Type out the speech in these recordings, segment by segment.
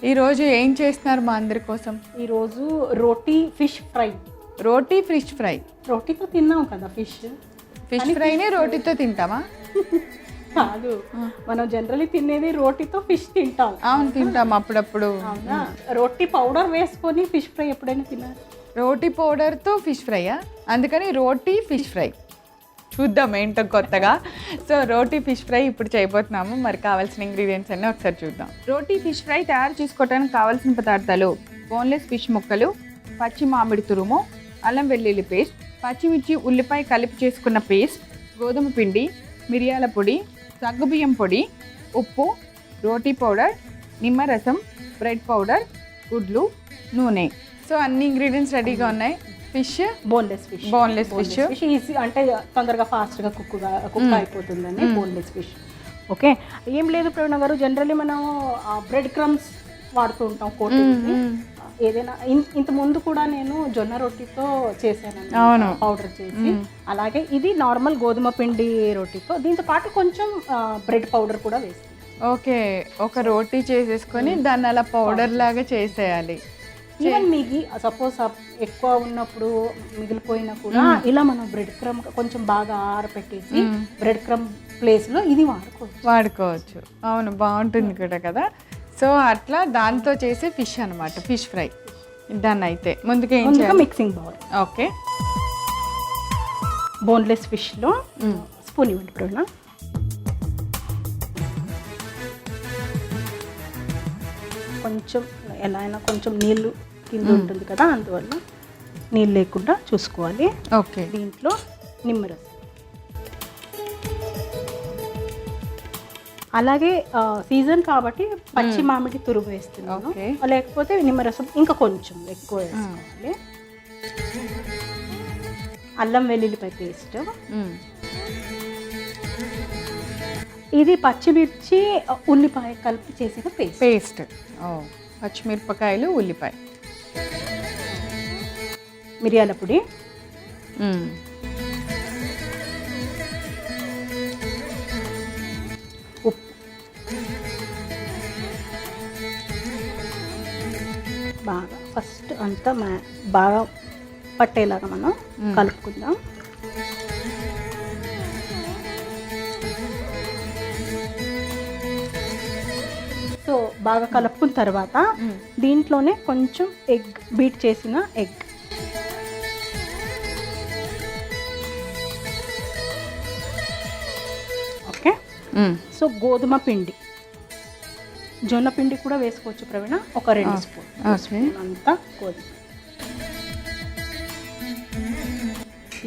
ఈరోజు ఏం చేస్తున్నారు మా అందరి కోసం? ఈరోజు రోటీ ఫిష్ ఫ్రై. రోటీ ఫిష్ ఫ్రై. రోటీతో తిన్నాం కదా ఫిష్. ఫిష్ ఫ్రైనే రోటీతో తింటామా? కాదు, మనం జనరల్లీ తినేది రోటీతో ఫిష్ తింటాం. అవును, తింటాం అప్పుడప్పుడు. అవునా? రోటీ పౌడర్ వేసుకొని ఫిష్ ఫ్రై ఎప్పుడైనా తిన్నారు? రోటీ పౌడర్తో ఫిష్ ఫ్రైయా? అందుకని రోటీ ఫిష్ ఫ్రై. చూద్దాం ఏంటో కొత్తగా. సో రోటీ ఫిష్ ఫ్రై ఇప్పుడు చేయబోతున్నాము. మరి కావాల్సిన ఇంగ్రీడియంట్స్ అన్నీ ఒకసారి చూద్దాం. రోటీ ఫిష్ ఫ్రై తయారు చేసుకోవడానికి కావాల్సిన పదార్థాలు: బోన్లెస్ ఫిష్ ముక్కలు, పచ్చి మామిడి తురుము, అల్లం వెల్లుల్లి పేస్ట్, పచ్చిమిర్చి ఉల్లిపాయ కలిపి చేసుకున్న పేస్ట్, గోధుమ పిండి, మిరియాల పొడి, సగ్గుబియ్యం పొడి, ఉప్పు, రోటీ పౌడర్, నిమ్మరసం, బ్రెడ్ పౌడర్, గుడ్లు, నూనె. సో అన్ని ఇంగ్రీడియంట్స్ రెడీగా ఉన్నాయి. ఫిష్ బోన్లెస్ ఫిష్ ఈజీ, అంటే తొందరగా ఫాస్ట్గా కుక్ అయిపోతుందని బోన్లెస్ ఫిష్. ఓకే, ఏం లేదు ప్రవీణ గారు, జనరల్లీ మనం బ్రెడ్ క్రమ్స్ వాడుతూ ఉంటాం కోటింగ్. ఏదైనా ఇంత ముందు కూడా నేను జొన్న రొట్టితో చేశాను పౌడర్ చేసి. అలాగే ఇది నార్మల్ గోధుమ పిండి రోటీతో, దీంతో పాటు కొంచెం బ్రెడ్ పౌడర్ కూడా వేస్తాను. ఓకే, ఒక రోటీ చేసేసుకొని దాన్ని అలా పౌడర్ లాగా చేసేయాలి. ఈవెన్ సపోజ్ ఎక్కువ ఉన్నప్పుడు మిగిలిపోయినా కూడా ఇలా మనం బ్రెడ్ క్రమ్ కొంచెం బాగా ఆరపెట్టేసి బ్రెడ్ క్రమ్ ప్లేస్లో ఇది వాడుకోవచ్చు. అవును, బాగుంటుంది కూడా కదా. సో అట్లా దాంతో చేసే ఫిష్ అనమాట, ఫిష్ ఫ్రై. దాన్ని అయితే ముందుగా మిక్సింగ్ బౌల్. ఓకే, బోన్లెస్ ఫిష్లో స్పూన్ ఇవ్వండి ప్రవీణ. కొంచెం ఎలా అయినా కొంచెం నీళ్ళు కింద ఉంటుంది కదా, అందువల్ల నీళ్ళు లేకుండా చూసుకోవాలి. ఓకే, దీంట్లో నిమ్మరసం, అలాగే సీజన్ కాబట్టి పచ్చి మామిడి తురుము వేస్తున్నాను, లేకపోతే నిమ్మరసం ఇంకా కొంచెం ఎక్కువ వేసుకోవాలి. అల్లం వెల్లుల్లిపాయ పేస్ట్, ఇది పచ్చిమిర్చి ఉల్లిపాయ కలిపి చేసిన పేస్ట్. పచ్చిమిరపకాయలు, ఉల్లిపాయ, మిరియాల పొడి, ఉప్పు, బాగా ఫస్ట్ అంతా బాగా పట్టేలాగా మనం కలుపుకుందాం. సో బాగా కలుపుకున్న తర్వాత దీంట్లోనే కొంచెం ఎగ్, బీట్ చేసిన ఎగ్, ఓకే. సో గోధుమ పిండి, జొన్న పిండి కూడా వేసుకోవచ్చు ప్రవీణ, ఒక 2 స్పూన్ అంతా గోధుమ.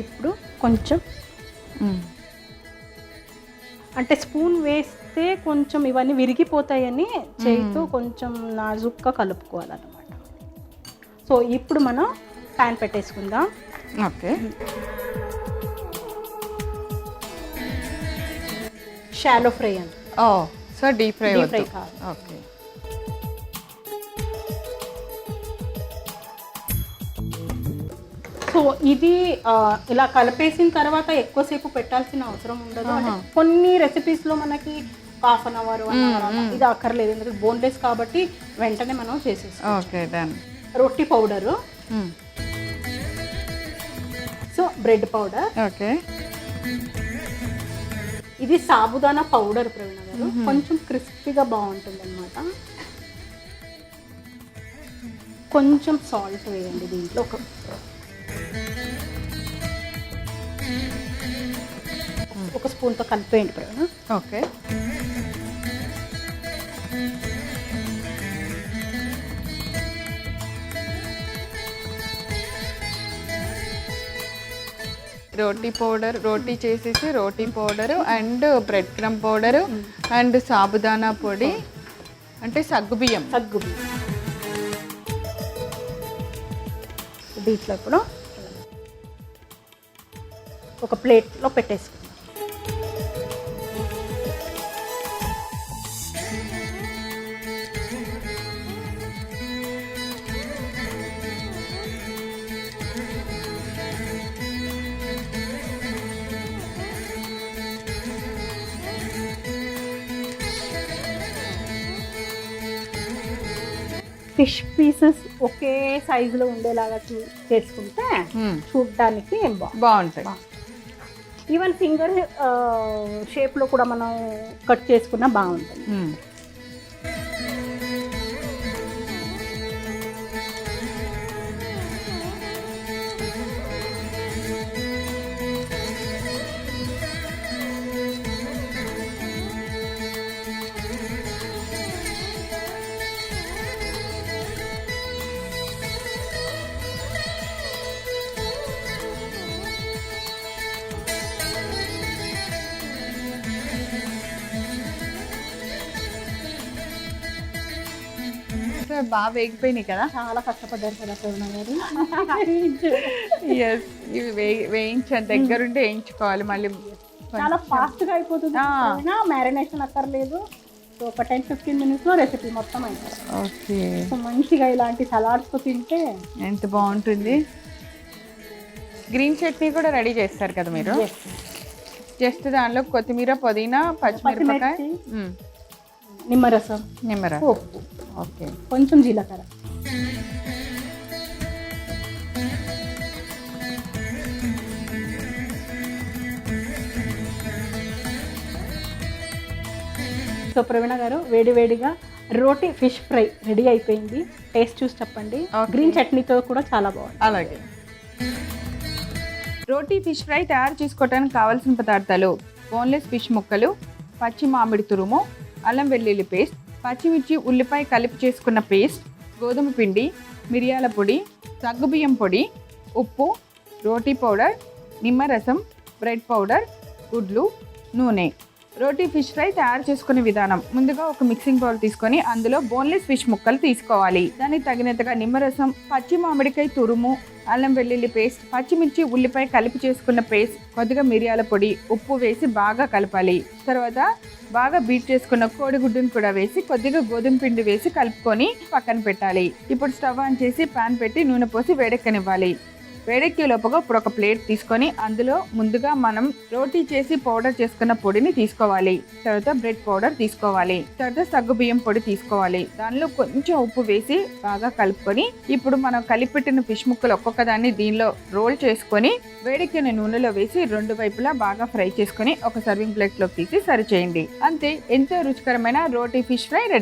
ఇప్పుడు కొంచెం అంటే స్పూన్ వేస్తే కొంచెం ఇవన్నీ విరిగిపోతాయని చేయితో కొంచెం నాజుక్గా కలుపుకోవాలన్నమాట. సో ఇప్పుడు మనం ప్యాన్ పెట్టేసుకుందాం. ఓకే, షాలో ఫ్రై అండి. సో డీప్ ఫ్రై కాదు. ఓకే, సో ఇది ఇలా కలిపేసిన తర్వాత ఎక్కువసేపు పెట్టాల్సిన అవసరం ఉండదు. అంటే కొన్ని రెసిపీస్లో మనకి ½ అన్ అవర్, 1 అవర్, ఇది అక్కర్లేదు, ఎందుకంటే బోన్లెస్ కాబట్టి వెంటనే మనం చేసేస్తాం. Okay, done. రోటీ powder, so bread powder, okay. ఇది సాబుదానా పౌడర్ ప్రవీణ గారు, కొంచెం క్రిస్పీగా బాగుంటుంది అనమాట. కొంచెం సాల్ట్ వేయండి దీంట్లో, ఒక స్పూన్తో కలిపేయండి ప్రవీణ. ఓకే, రోటీ పౌడర్, రోటీ చేసేసి రోటీ powder and bread crumb powder and సాబుదానా పొడి, అంటే సగ్గుబియ్యం. దీంట్లో ఇప్పుడు ఒక ప్లేట్లో పెట్టేసుకుందాం. ఫిష్ పీసెస్ ఒకే సైజులో ఉండేలాగా చేసుకుంటే చూడడానికి బాగుంటుంది. ఈవెన్ ఫింగర్ షేప్లో కూడా మనం కట్ చేసుకున్నా బాగుంటుంది. బాగా వేగిపోయినాయి కదా. చాలా కష్టపడ్డారు కదా పూర్ణ గారు. ఎస్, ఇవి వేయించాను, దగ్గరుండి వేయించుకోవాలి. మళ్ళీ చాలా ఫాస్ట్గా అయిపోతుంది, మ్యారినేషన్ అక్కర్లేదు. సో ఒక 10-15 మినిట్స్లో రెసిపీ మొత్తం అయిపోతుంది. ఓకే, సో మంచిగా ఇలాంటి సలాడ్స్తో తింటే ఎంత బాగుంటుంది. గ్రీన్ చట్నీ కూడా రెడీ చేస్తారు కదా మీరు. జస్ట్ దానిలో కొత్తిమీర, పుదీనా, పచ్చిమిరపకాయ, నిమ్మరసం, ఉప్పు, ఓకే, కొంచెం జీలకర్ర. సో ప్రవీణ గారు, వేడివేడిగా రోటీ ఫిష్ ఫ్రై రెడీ అయిపోయింది. టేస్ట్ చూసి చెప్పండి. గ్రీన్ చట్నీతో కూడా చాలా బాగుంది. అలాగే. రోటీ ఫిష్ ఫ్రై తయారు చేసుకోవడానికి కావాల్సిన పదార్థాలు: బోన్లెస్ ఫిష్ ముక్కలు, పచ్చి మామిడి తురుము, అల్లం వెల్లుల్లి పేస్ట్, పచ్చిమిర్చి, ఉల్లిపాయ కలిపి చేసుకున్న పేస్ట్, గోధుమ పిండి, మిరియాల పొడి, సగ్గుబియ్యం పొడి, ఉప్పు, రోటీ పౌడర్, నిమ్మరసం, బ్రెడ్ పౌడర్, గుడ్లు, నూనె. రోటీ ఫిష్ ఫ్రై తయారు చేసుకునే విధానం: ముందుగా ఒక మిక్సింగ్ బౌల్ తీసుకొని అందులో బోన్లెస్ ఫిష్ ముక్కలు తీసుకోవాలి. దానికి తగినంతగా నిమ్మరసం, పచ్చి మామిడికాయ తురుము, అల్లం వెల్లుల్లి పేస్ట్, పచ్చిమిర్చి, ఉల్లిపాయ కలిపి చేసుకున్న పేస్ట్, కొద్దిగా మిరియాల పొడి, ఉప్పు వేసి బాగా కలపాలి. తర్వాత బాగా బీట్ చేసుకున్న కోడిగుడ్డును కూడా వేసి కొద్దిగా గోధుమ పిండి వేసి కలుపుకొని పక్కన పెట్టాలి. ఇప్పుడు స్టవ్ ఆన్ చేసి పాన్ పెట్టి నూనె పోసి వేడెక్కనివ్వాలి. వేడెక్కే లోపుగా ఇప్పుడు ఒక ప్లేట్ తీసుకొని అందులో ముందుగా మనం రోటీ చేసి పౌడర్ చేసుకున్న పొడిని తీసుకోవాలి. తర్వాత బ్రెడ్ పౌడర్ తీసుకోవాలి. తర్వాత సగ్గుబియ్యం పొడి తీసుకోవాలి. దానిలో కొంచెం ఉప్పు వేసి బాగా కలుపుకొని ఇప్పుడు మనం కలిపెట్టిన ఫిష్ ముక్కలు ఒక్కొక్క దాన్ని దీనిలో రోల్ చేసుకొని వేడెక్కిన నూనెలో వేసి రెండు వైపులా బాగా ఫ్రై చేసుకొని ఒక సర్వింగ్ ప్లేట్లోకి తీసి సర్వ్ చేయండి. అంతే, ఎంతో రుచికరమైన రోటీ ఫిష్ ఫ్రై రెడీ.